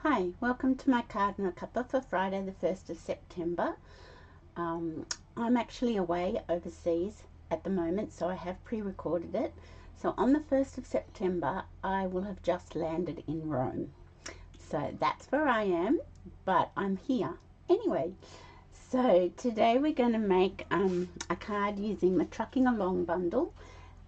Hi, welcome to my card and a cuppa for Friday the 1st of September. I'm actually away overseas at the moment, so I have pre-recorded it. So on the 1st of September, I will have just landed in Rome. So that's where I am, but I'm here anyway. So today we're going to make a card using the Trucking Along bundle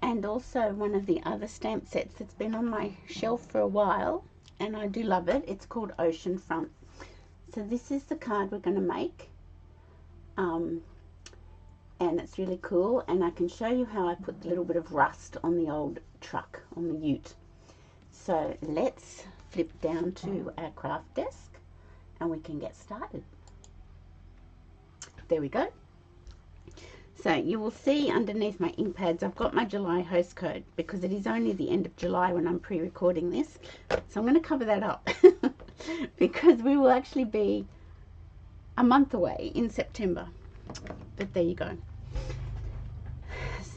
and also one of the other stamp sets that's been on my shelf for a while, and I do love it. It's called Oceanfront. So this is the card we're going to make, and it's really cool, and I can show you how I put a little bit of rust on the old truck, on the ute. So let's flip down to our craft desk and we can get started. There we go. So you will see underneath my ink pads I've got my July host code because it is only the end of July when I'm pre-recording this. So I'm going to cover that up because we will actually be a month away in September. But there you go.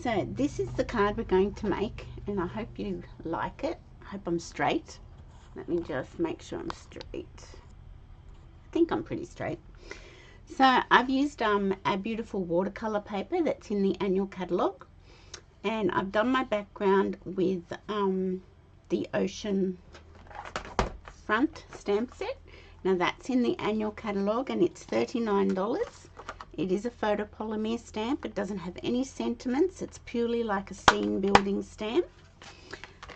So this is the card we're going to make, and I hope you like it. I hope I'm straight. Let me just make sure I'm straight. I think I'm pretty straight. So I've used a beautiful watercolor paper that's in the annual catalogue, and I've done my background with the Ocean Front stamp set. Now that's in the annual catalogue and it's $39. It is a photopolymer stamp. It doesn't have any sentiments. It's purely like a scene building stamp.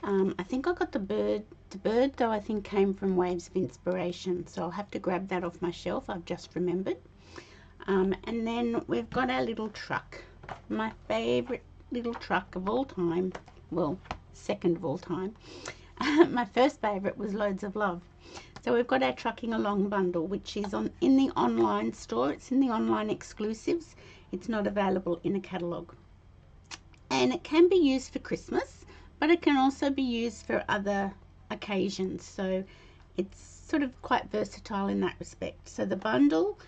I think I got the bird. The bird though I think came from Waves of Inspiration, so I'll have to grab that off my shelf. I've just remembered. And then we've got our little truck, my favorite little truck of all time. Well, second of all time. My first favorite was Loads of Love. So we've got our Trucking Along bundle, which is in the online store. It's in the online exclusives. It's not available in a catalogue. And it can be used for Christmas, but it can also be used for other occasions. So it's sort of quite versatile in that respect. So the bundle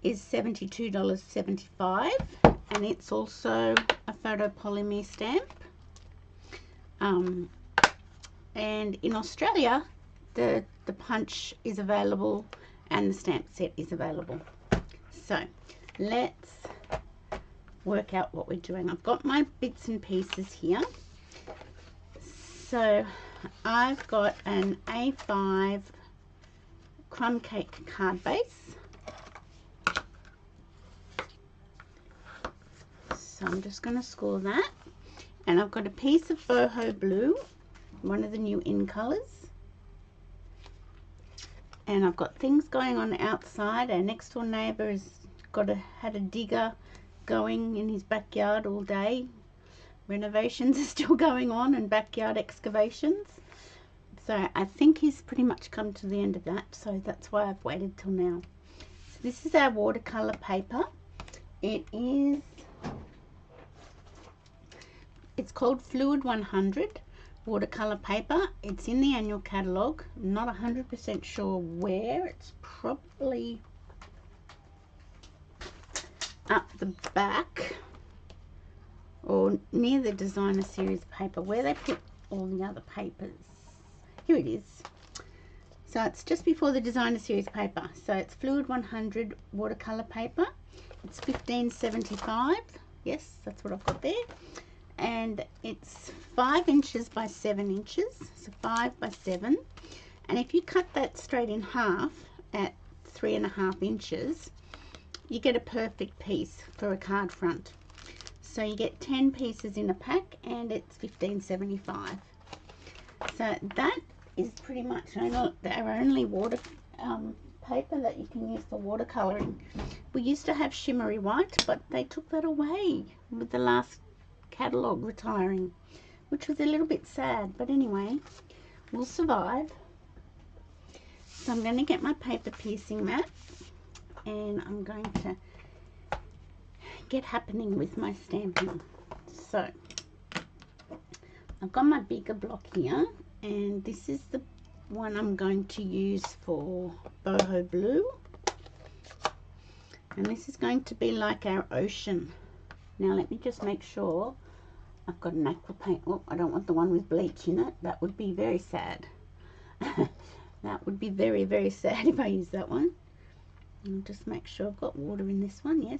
is $72.75, and it's also a photopolymer stamp. And in Australia, the punch is available and the stamp set is available. So let's work out what we're doing. I've got my bits and pieces here. So I've got an A5 crumb cake card base. So I'm just going to score that. And I've got a piece of boho blue, one of the new in colours. And I've got things going on outside. Our next door neighbour has had a digger going in his backyard all day. Renovations are still going on and backyard excavations. So I think he's pretty much come to the end of that. So that's why I've waited till now. So this is our watercolour paper. It's called Fluid 100 watercolor paper. It's in the annual catalogue. I'm not 100% sure where. It's probably up the back or near the designer series paper where they put all the other papers. Here it is. So it's just before the designer series paper. So it's Fluid 100 watercolor paper. It's $15.75. Yes, that's what I've got there. And it's 5 inches by 7 inches, so 5 by 7. And if you cut that straight in half at 3.5 inches, you get a perfect piece for a card front. So you get 10 pieces in a pack, and it's $15.75. So that is pretty much our only water paper that you can use for watercolouring. We used to have shimmery white, but they took that away with the last catalogue retiring, which was a little bit sad, but anyway, we'll survive. So I'm going to get my paper piercing mat and I'm going to get happening with my stamping. So I've got my bigger block here, and this is the one I'm going to use for boho blue, and this is going to be like our ocean. Now let me just make sure I've got an aqua paint. Oh, I don't want the one with bleach in it. That would be very sad. That would be very, very sad if I use that one. I'll just make sure I've got water in this one. Yes.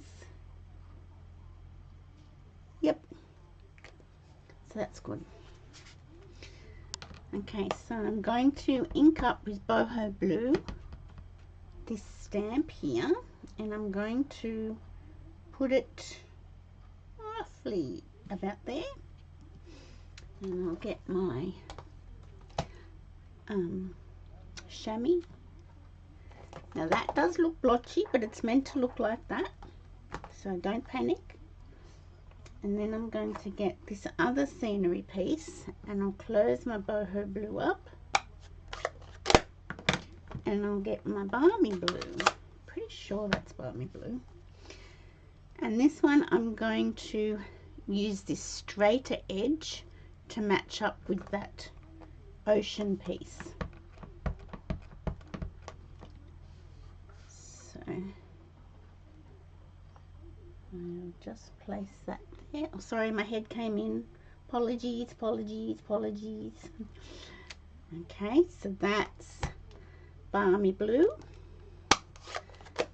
Yep. So that's good. Okay, so I'm going to ink up with boho blue this stamp here, and I'm going to put it roughly about there, and I'll get my chamois. Now that does look blotchy, but it's meant to look like that, so don't panic. And then I'm going to get this other scenery piece, and I'll close my boho blue up, and I'll get my balmy blue. Pretty sure that's balmy blue. And this one I'm going to use this straighter edge to match up with that ocean piece. So I'll just place that there. Oh, sorry, my head came in. Apologies, apologies, apologies. Okay, so that's balmy blue.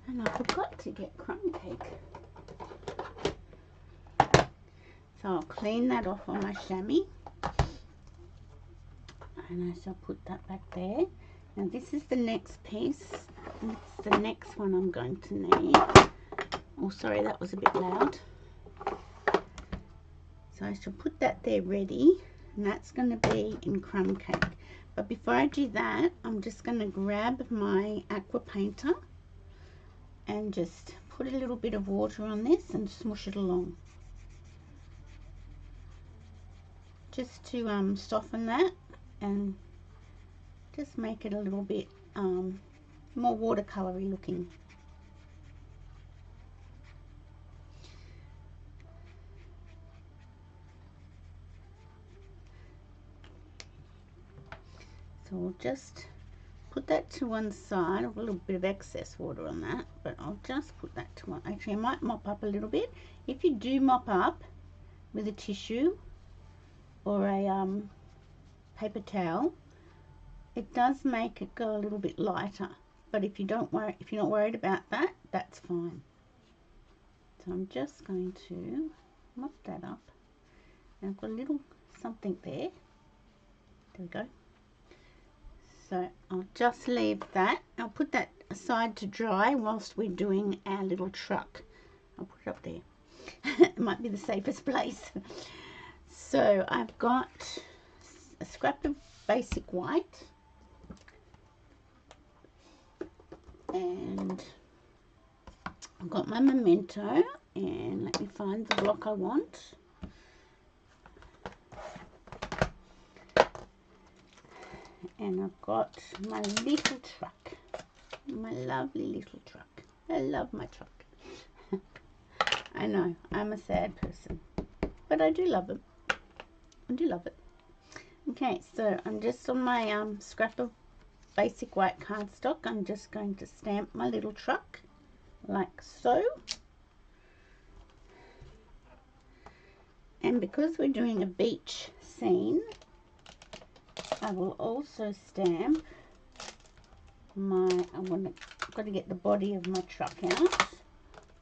And I forgot to get crumb cake. So I'll clean that off on my chamois. And I shall put that back there. Now this is the next piece. This is the next one I'm going to need. Oh, sorry, that was a bit loud. So I shall put that there ready, and that's going to be in crumb cake. But before I do that, I'm just going to grab my aqua painter and just put a little bit of water on this and smush it along. Just to soften that and just make it a little bit more watercolory looking. So I'll just put that to one side. I've got a little bit of excess water on that, but I'll just put that to one. Actually, I might mop up a little bit. If you do mop up with a tissue or a paper towel, it does make it go a little bit lighter. But if you're not worried about that, that's fine. So I'm just going to mop that up. And I've got a little something there. There we go. So I'll just leave that. I'll put that aside to dry whilst we're doing our little truck. I'll put it up there. It might be the safest place. So I've got a scrap of basic white. And I've got my memento. And let me find the block I want. And I've got my little truck, my lovely little truck. I love my truck. I know, I'm a sad person, but I do love it. I do love it. Okay, so I'm just on my scrap of basic white cardstock. I'm just going to stamp my little truck like so. And because we're doing a beach scene, I will also stamp I've got to get the body of my truck out.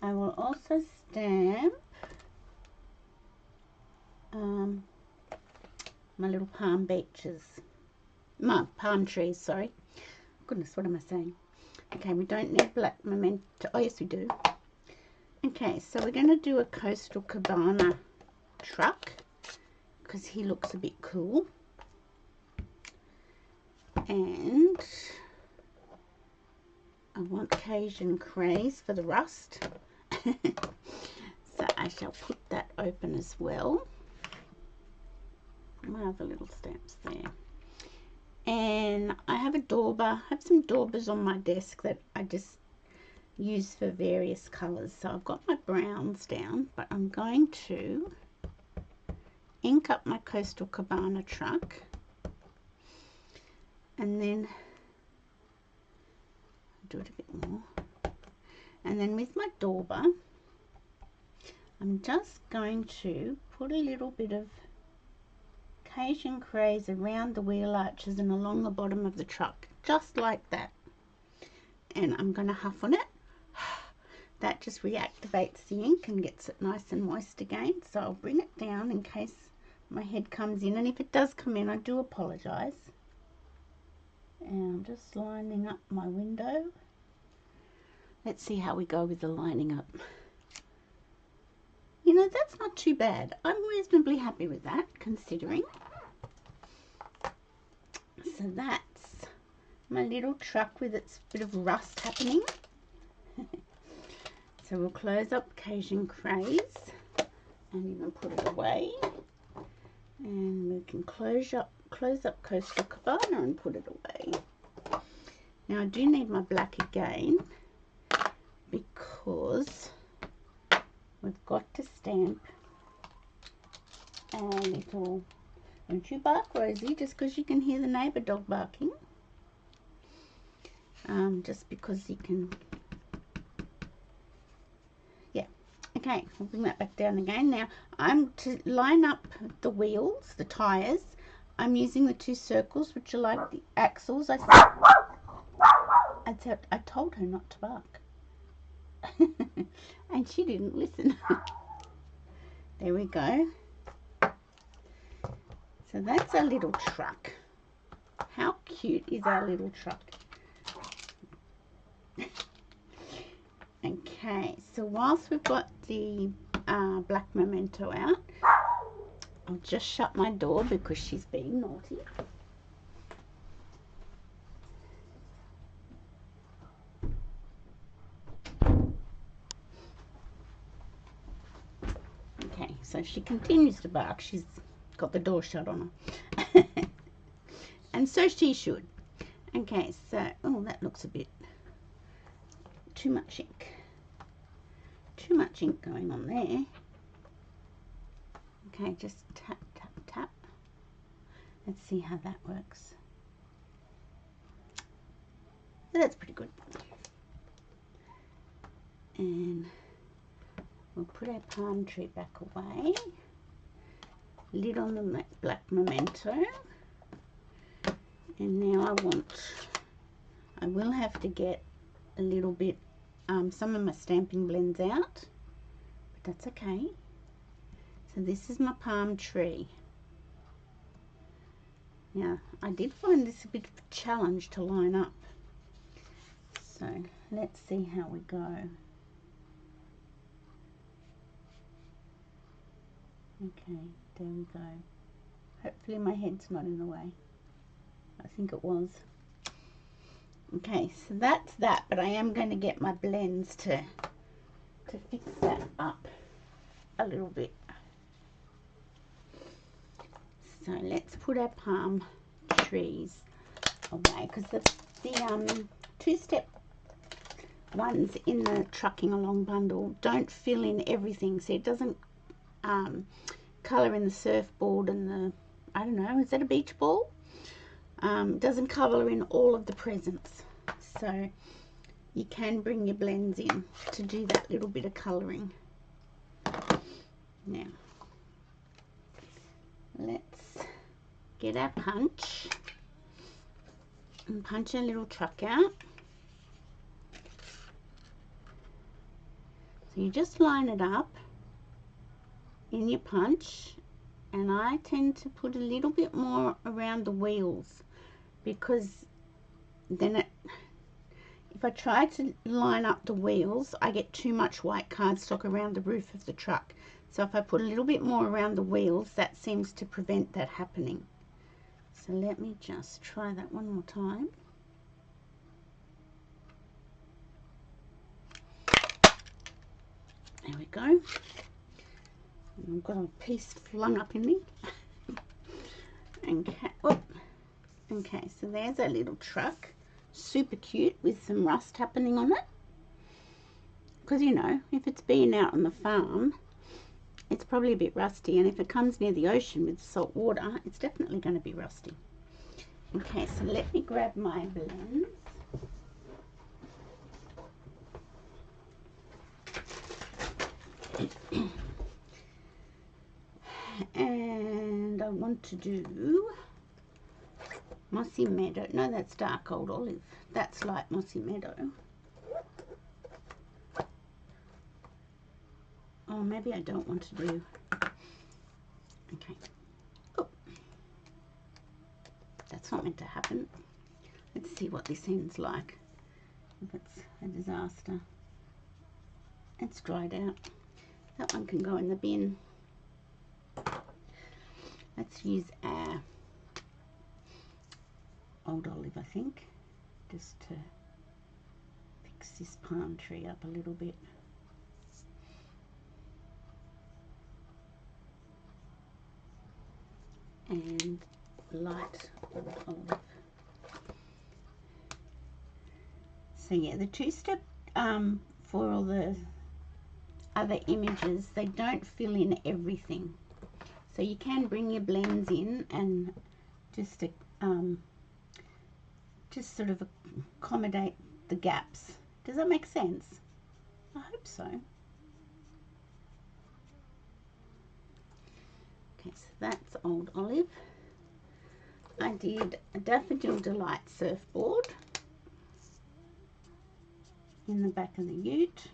I will also stamp my little palm trees, sorry. Goodness, what am I saying? Okay, we don't need black memento. Oh, yes, we do. Okay, so we're going to do a Coastal Cabana truck because he looks a bit cool. And I want Cajun craze for the rust. So I shall put that open as well. My other little stamps there. And I have a dauber. I have some daubers on my desk that I just use for various colours. So I've got my browns down, but I'm going to ink up my Coastal Cabana truck. And then do it a bit more. And then with my dauber, I'm just going to put a little bit of Cajun craze around the wheel arches and along the bottom of the truck, just like that. And I'm going to huff on it. That just reactivates the ink and gets it nice and moist again. So I'll bring it down in case my head comes in. And if it does come in, I do apologise. And I'm just lining up my window. Let's see how we go with the lining up. You know, that's not too bad. I'm reasonably happy with that, considering. So that's my little truck with its bit of rust happening. So we'll close up Cajun Craze and even put it away. And we can close up Coastal Cabana and put it away. Now I do need my black again because we've got to stamp a little, don't you bark, Rosie, just because you can hear the neighbour dog barking. Just because you can, yeah. Okay, I'll bring that back down again. Now I'm to line up the wheels, the tyres. I'm using the 2 circles, which are like the axles. I told her not to bark. And she didn't listen. There we go. So that's our little truck. How cute is our little truck? Okay, so whilst we've got the black memento out, I'll just shut my door because she's being naughty. Okay, so she continues to bark. She's got the door shut on her. And so she should. Okay, so, oh, that looks a bit too much ink. Too much ink going on there. Okay, just tap, tap, tap. Let's see how that works. So that's pretty good. And we'll put our palm tree back away. Lid on the black memento. And now I will have to get a little bit, some of my stamping blends out, but that's okay. So this is my palm tree. Now, I did find this a bit of a challenge to line up. So let's see how we go. Okay, there we go. Hopefully my head's not in the way. I think it was. Okay, so that's that, but I am going to get my blends to fix that up a little bit. So let's put our palm trees away, because the 2-step ones in the trucking along bundle don't fill in everything, so it doesn't colour in the surfboard and the, I don't know, is that a beach ball? Doesn't colour in all of the presents, so you can bring your blends in to do that little bit of colouring. Now let's get our punch and punch our little truck out. So you just line it up in your punch, and I tend to put a little bit more around the wheels, because then if I try to line up the wheels, I get too much white cardstock around the roof of the truck. So if I put a little bit more around the wheels, that seems to prevent that happening. So let me just try that one more time. There we go. And I've got a piece flung up in me. Okay, oh. Okay, so there's our little truck. Super cute with some rust happening on it. Because, you know, if it's been out on the farm, it's probably a bit rusty. And if it comes near the ocean with salt water, it's definitely going to be rusty. Okay, so let me grab my blends. And I want to do Mossy Meadow. No, that's dark old olive. That's light Mossy Meadow. Oh, maybe I don't want to do. Okay. Oh, that's not meant to happen. Let's see what this end's like. If it's a disaster. It's dried out. That one can go in the bin. Let's use our old olive, I think, just to fix this palm tree up a little bit. And light old olive. So yeah, the two-step for all the other images, they don't fill in everything. So you can bring your blends in and just sort of accommodate the gaps. Does that make sense? I hope so. Okay, so that's old olive. I did a Daffodil Delight surfboard in the back of the ute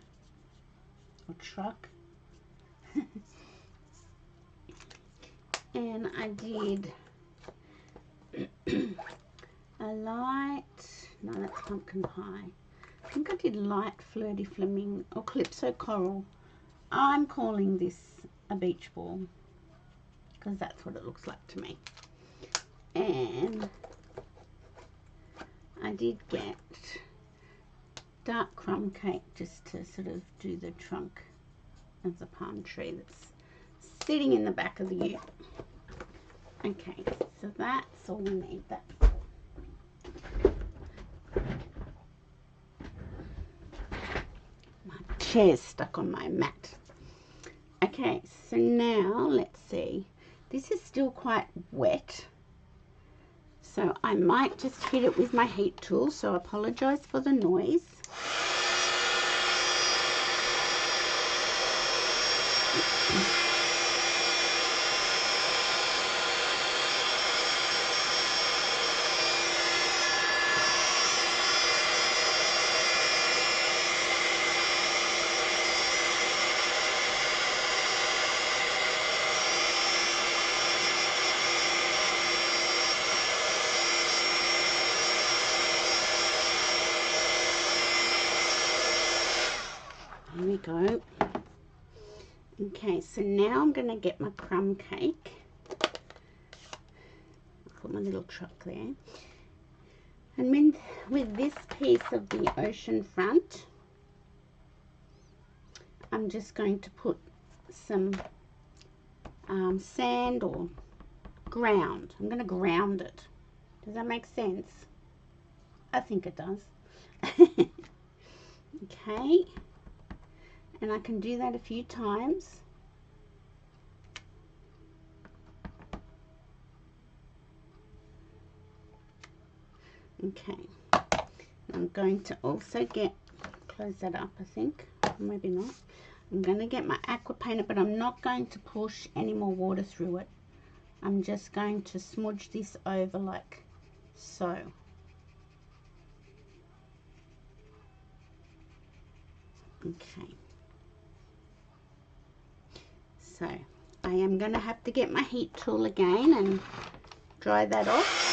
or truck. And I did a light, no, that's pumpkin pie. I think I did light flirty flamingo or calypso coral. I'm calling this a beach ball because that's what it looks like to me. And I did get dark crumb cake just to sort of do the trunk of the palm tree that's sitting in the back of the ute. Okay, so that's all we need that for. My chair's stuck on my mat. Okay, so now let's see. This is still quite wet, so I might just hit it with my heat tool, so I apologise for the noise. There we go. Okay, so now I'm going to get my crumb cake. Put my little truck there. And with this piece of the ocean front, I'm just going to put some sand or ground. I'm going to ground it. Does that make sense? I think it does. Okay. And I can do that a few times. Okay. I'm going to also close that up, I think. Maybe not. I'm going to get my aqua painter, but I'm not going to push any more water through it. I'm just going to smudge this over like so. Okay. So I am going to have to get my heat tool again and dry that off.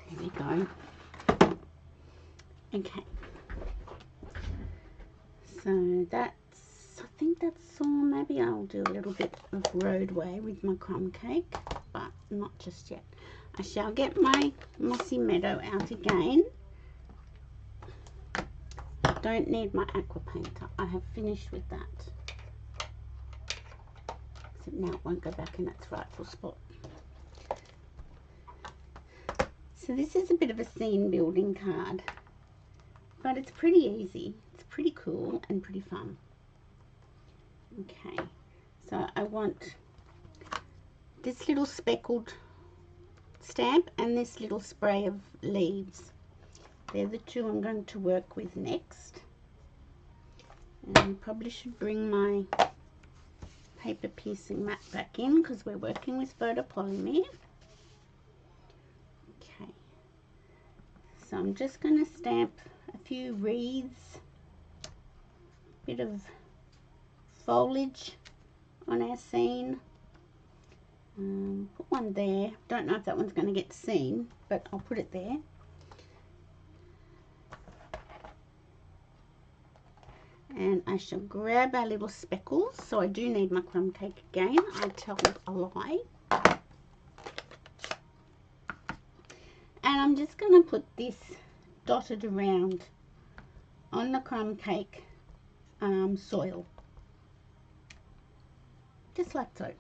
There we go. Okay. So I think that's all. Maybe I'll do a little bit of roadway with my crumb cake, but not just yet. I shall get my Mossy Meadow out again. Don't need my aqua painter. I have finished with that. So now it won't go back in its rightful spot. So this is a bit of a scene building card, but it's pretty easy. It's pretty cool and pretty fun. Okay, so I want this little speckled stamp and this little spray of leaves. They're the two I'm going to work with next. And I probably should bring my paper piercing mat back in because we're working with photopolymer. Okay, so I'm just going to stamp a few wreaths, bit of foliage on our scene. Put one there. Don't know if that one's going to get seen, but I'll put it there. And I shall grab our little speckles. So I do need my crumb cake again. I tell a lie. And I'm just going to put this dotted around on the crumb cake soil. Just like so.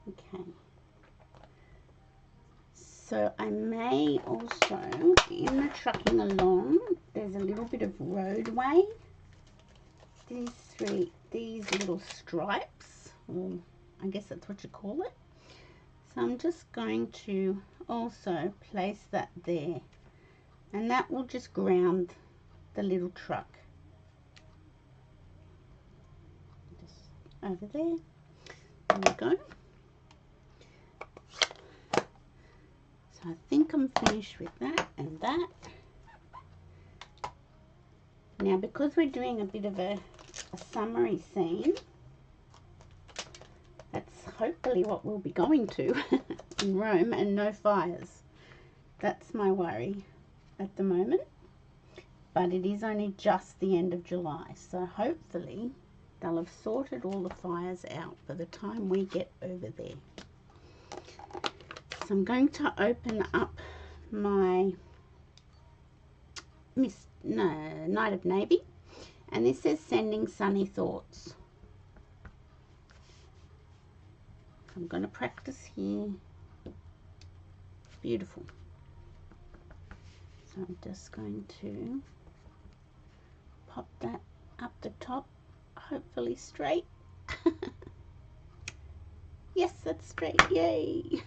Okay. So I may also, in the trucking along, there's a little bit of roadway. These little stripes, or I guess that's what you call it. So I'm just going to also place that there, and that will just ground the little truck. Just over there. There we go. So I think I'm finished with that and that. Now, because we're doing a bit of a summery scene, that's hopefully what we'll be going to in Rome, and no fires. That's my worry at the moment. But it is only just the end of July, so hopefully they'll have sorted all the fires out by the time we get over there. So I'm going to open up my Night of Navy, and this says Sending Sunny Thoughts. I'm going to practice here. Beautiful. So I'm just going to pop that up the top, hopefully straight. Yes, that's straight, yay.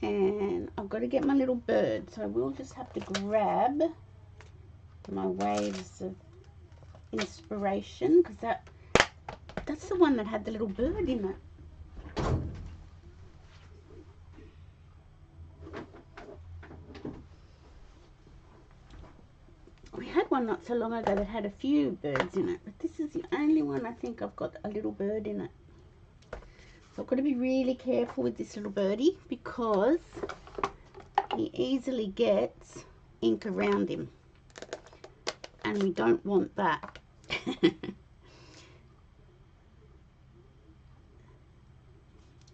And I've got to get my little bird, so I will just have to grab my waves of inspiration, because that's the one that had the little bird in it. We had one not so long ago that had a few birds in it, but this is the only one I think I've got a little bird in it. So I've got to be really careful with this little birdie, because he easily gets ink around him, and we don't want that.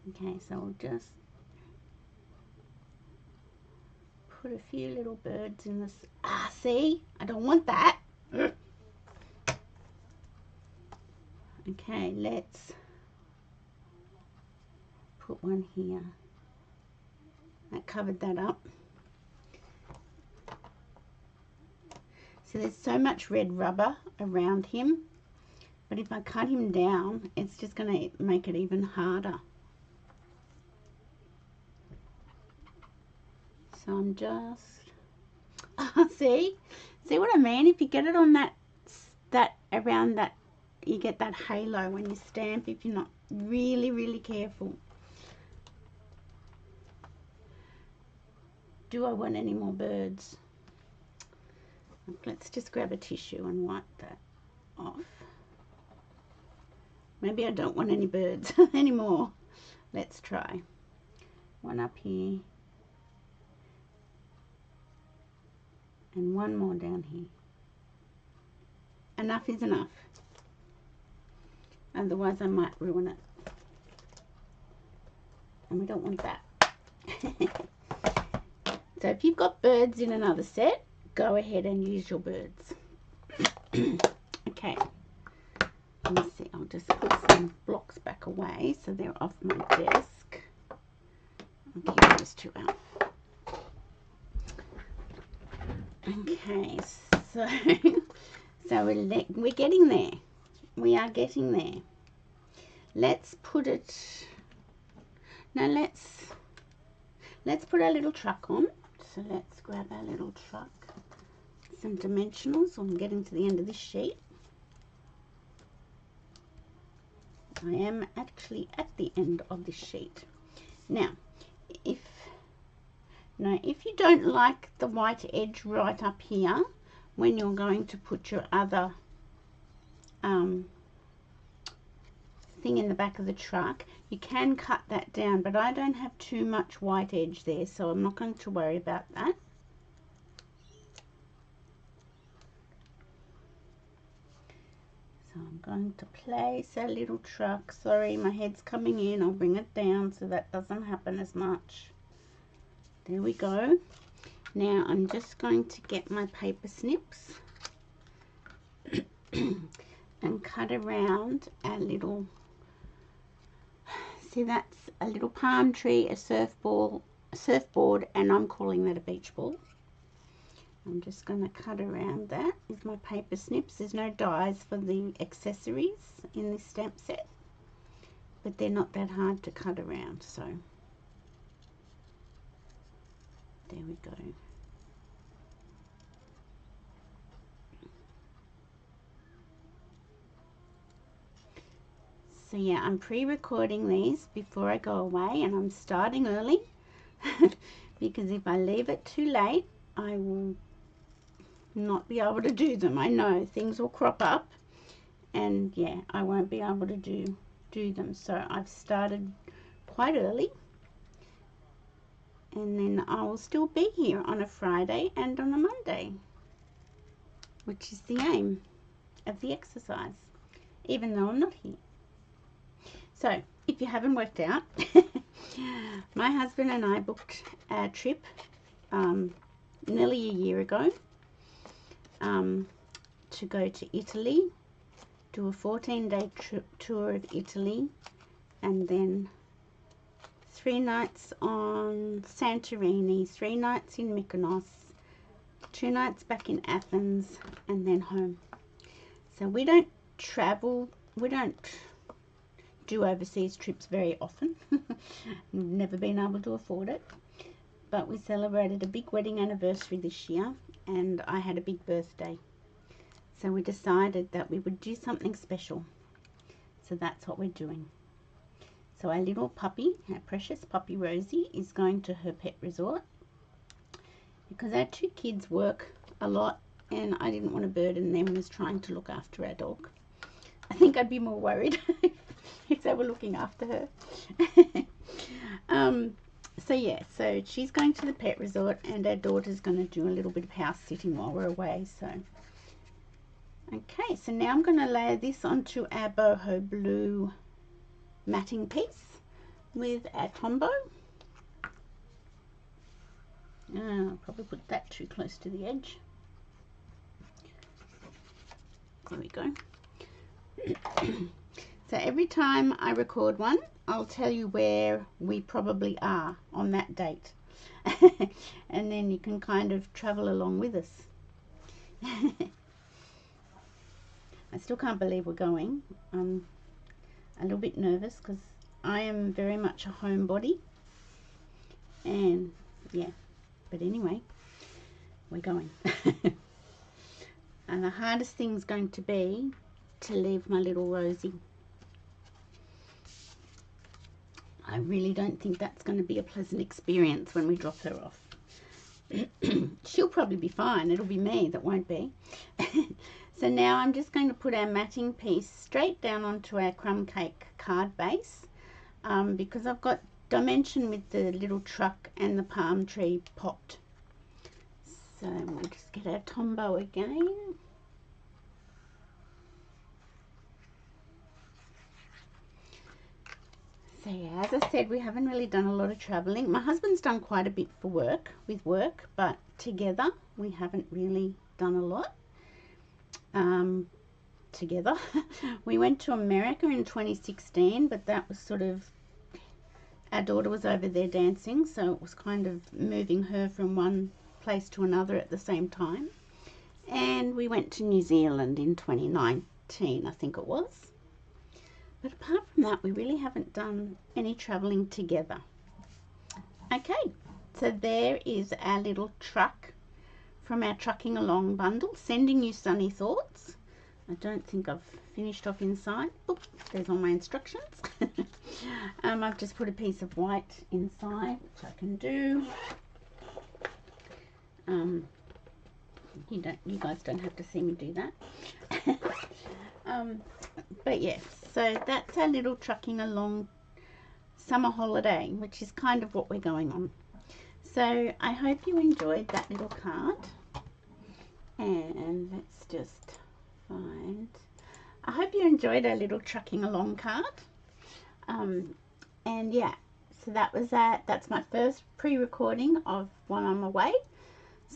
Okay, so I'll just put a few little birds in this. Ah, see? I don't want that. Okay, let's put one here. That covered that up. So there's so much red rubber around him, but if I cut him down, it's just going to make it even harder. So I'm just, see what I mean? If you get it on that around that, you get that halo when you stamp, if you're not really careful. Do I want any more birds? Let's just grab a tissue and wipe that off. Maybe I don't want any birds anymore. Let's try. One up here. And one more down here. Enough is enough. Otherwise I might ruin it. And we don't want that. So if you've got birds in another set, go ahead and use your birds. Okay. Let me see. I'll just put some blocks back away so they're off my desk. I'll keep those two out. Okay, so So we're getting there. We are getting there. Let's put it, now let's put our little truck on. So let's grab our little truck, some dimensionals. I'm getting to the end of this sheet. I am actually at the end of this sheet. Now, if you don't like the white edge right up here, when you're going to put your other thing in the back of the truck, you can cut that down, but I don't have too much white edge there, so I'm not going to worry about that. So I'm going to place a little truck. Sorry, my head's coming in. I'll bring it down so that doesn't happen as much. There we go. Now I'm just going to get my paper snips and cut around our little, see, that's a little palm tree, a surfboard, and I'm calling that a beach ball. I'm just going to cut around that with my paper snips. There's no dies for the accessories in this stamp set, but they're not that hard to cut around, so there we go. So yeah, I'm pre-recording these before I go away, and I'm starting early because if I leave it too late, I will not be able to do them. I know things will crop up, and yeah, I won't be able to do them. So I've started quite early, and then I will still be here on a Friday and on a Monday, which is the aim of the exercise, even though I'm not here. So if you haven't worked out, my husband and I booked a trip nearly a year ago to go to Italy, do a 14-day tour of Italy, and then 3 nights on Santorini, 3 nights in Mykonos, 2 nights back in Athens, and then home. So we don't travel, we don't do overseas trips very often. We've never been able to afford it, but we celebrated a big wedding anniversary this year, and I had a big birthday, so we decided that we would do something special. So that's what we're doing. So our little puppy, our precious puppy Rosie, is going to her pet resort because our 2 kids work a lot, and I didn't want to burden them as trying to look after our dog. I think I'd be more worried if they were looking after her. So yeah, so she's going to the pet resort, and our daughter's going to do a little bit of house sitting while we're away. So okay, so now I'm going to layer this onto our boho blue matting piece with our Tombow. I'll probably put that too close to the edge. There we go. So every time I record one, I'll tell you where we probably are on that date. And then you can kind of travel along with us. I still can't believe we're going. I'm a little bit nervous because I am very much a homebody. And yeah, but anyway, we're going. And the hardest thing is going to be to leave my little Rosie. I really don't think that's going to be a pleasant experience when we drop her off. She'll probably be fine. It'll be me that won't be. So now I'm just going to put our matting piece straight down onto our crumb cake card base, because I've got dimension with the little truck and the palm tree popped. So we'll just get our Tombow again. So yeah, as I said, we haven't really done a lot of traveling. My husband's done quite a bit for work, but together we haven't really done a lot together. We went to America in 2016, but that was sort of, our daughter was over there dancing, so it was kind of moving her from one place to another at the same time. and we went to New Zealand in 2019, I think it was. But apart from that, we really haven't done any travelling together. Okay, so there is our little truck from our Trucking Along bundle, sending you sunny thoughts. I don't think I've finished off inside. Oops, there's all my instructions. I've just put a piece of white inside, which I can do. You guys don't have to see me do that. But yes, so that's our little Trucking Along summer holiday, which is kind of what we're going on. So I hope you enjoyed that little card. And let's just find, I hope you enjoyed our little Trucking Along card. And yeah, so that was that's my first pre-recording of While I'm Away.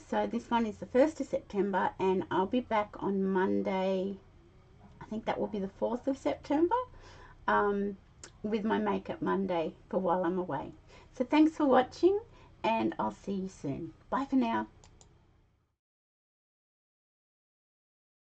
So this one is the 1st of September, and I'll be back on Monday. I think that will be the 4th of September, with my Makeup Monday for While I'm Away. So thanks for watching, and I'll see you soon. Bye for now.